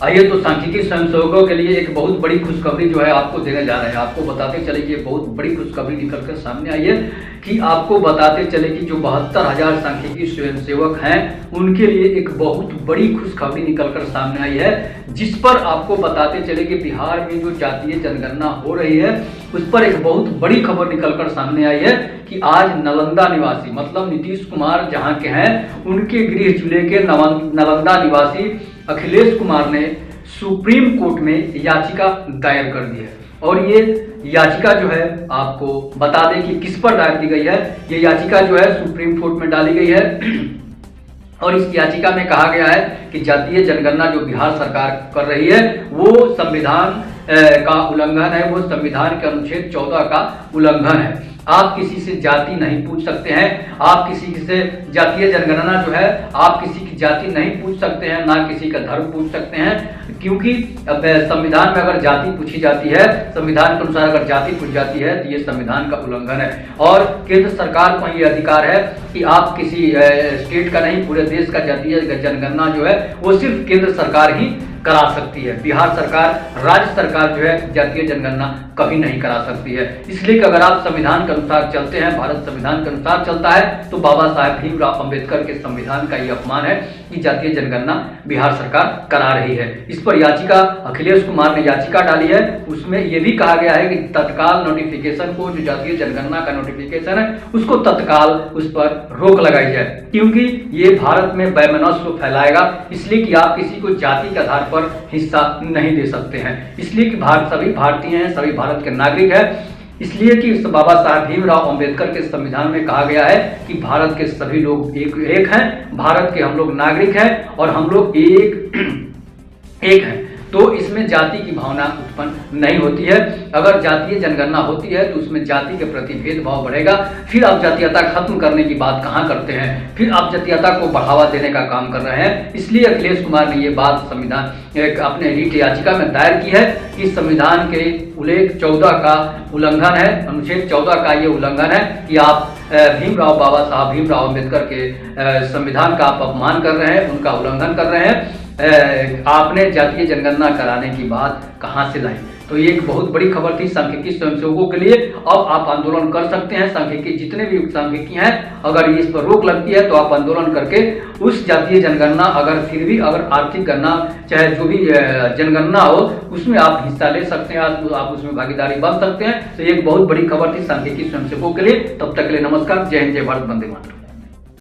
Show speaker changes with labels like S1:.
S1: आइए तो सांख्यिकी स्वयंसेवकों के लिए एक बहुत बड़ी खुशखबरी जो है आपको देने जा रहे हैं। आपको बताते चले कि बहुत बड़ी खुशखबरी निकल कर सामने आई है कि आपको बताते चले कि जो 72,000 सांख्यिकी स्वयंसेवक हैं उनके लिए एक बहुत बड़ी खुशखबरी निकल कर सामने आई है, जिस पर आपको बताते चले कि बिहार में जो जातीय जनगणना हो रही है उस पर एक बहुत बड़ी खबर निकल कर सामने आई है कि आज नालंदा निवासी मतलब नीतीश कुमार जहां के हैं उनके गृह जिले के नालंदा निवासी अखिलेश कुमार ने सुप्रीम कोर्ट में याचिका दायर कर दी है। और ये याचिका जो है आपको बता दें कि किस पर दायर की गई है। ये याचिका जो है सुप्रीम कोर्ट में डाली गई है और इस याचिका में कहा गया है कि जातीय जनगणना जो बिहार सरकार कर रही है वो संविधान का उल्लंघन है, वो संविधान के अनुच्छेद 14 का उल्लंघन है। आप किसी से जाति नहीं पूछ सकते हैं, आप किसी से जातीय जनगणना जो है आप किसी की जाति नहीं पूछ सकते हैं, ना किसी का धर्म पूछ सकते हैं, क्योंकि संविधान में अगर जाति पूछी जाती है, संविधान के अनुसार अगर जाति पूछ जाती है तो ये संविधान का उल्लंघन है। और केंद्र सरकार को ये अधिकार है कि आप किसी स्टेट का नहीं पूरे देश का जातीय जनगणना जो है वो सिर्फ केंद्र सरकार ही करा सकती है। बिहार सरकार, राज्य सरकार जो है जातीय जनगणना कभी नहीं करा सकती है। इसलिए कि अगर आप संविधान के अनुसार चलते हैं, भारत संविधान के अनुसार चलता है, तो बाबा साहेब भीमराव अंबेडकर के संविधान का ये अपमान है कि जातीय जनगणना बिहार सरकार करा रही है। इस पर याचिका अखिलेश कुमार ने याचिका डाली है। उसमें यह भी कहा गया है कि तत्काल नोटिफिकेशन को, जो जातीय जनगणना का नोटिफिकेशन है उसको तत्काल उस पर रोक लगाई जाए, क्योंकि ये भारत में वैमनस्य फैलाएगा। इसलिए कि आप किसी को जाति के आधार पर हिस्सा नहीं दे सकते हैं। इसलिए कि सभी भारतीय हैं, सभी भारत के नागरिक हैं। इसलिए कि बाबा साहेब भीमराव अंबेडकर के संविधान में कहा गया है कि भारत के सभी लोग एक हैं, भारत के हम लोग नागरिक हैं और हम लोग एक हैं। तो इसमें जाति की भावना उत्पन्न नहीं होती है। अगर जातीय जनगणना होती है तो उसमें जाति के प्रति भेदभाव बढ़ेगा। फिर आप जातीयता खत्म करने की बात कहाँ करते हैं, फिर आप जातीयता को बढ़ावा देने का काम कर रहे हैं। इसलिए अखिलेश कुमार ने ये बात संविधान अपने रीट याचिका में दायर की है कि संविधान के उल्लेख 14 का उल्लंघन है, अनुच्छेद 14 का ये उल्लंघन है कि आप बाबा साहब भीमराव अम्बेडकर के संविधान का आप अपमान कर रहे हैं, उनका उल्लंघन कर रहे हैं। आपने जातीय जनगणना कराने की बात कहां से लाई। तो ये एक बहुत बड़ी खबर थी सांख्यिकी स्वयंसेवकों के लिए। अब आप आंदोलन कर सकते हैं। सांख्यिकी जितने भी सांख्यिकी हैं, अगर इस पर रोक लगती है तो आप आंदोलन करके उस जातीय जनगणना, अगर फिर भी अगर आर्थिक गणना चाहे जो भी जनगणना हो उसमें आप हिस्सा ले सकते हैं, आप उसमें भागीदारी बन सकते हैं। तो ये एक बहुत बड़ी खबर थी सांख्यिकी स्वयंसेवकों के लिए। तब तक के लिए नमस्कार, जय हिंद, जय भारत, वंदे मातरम।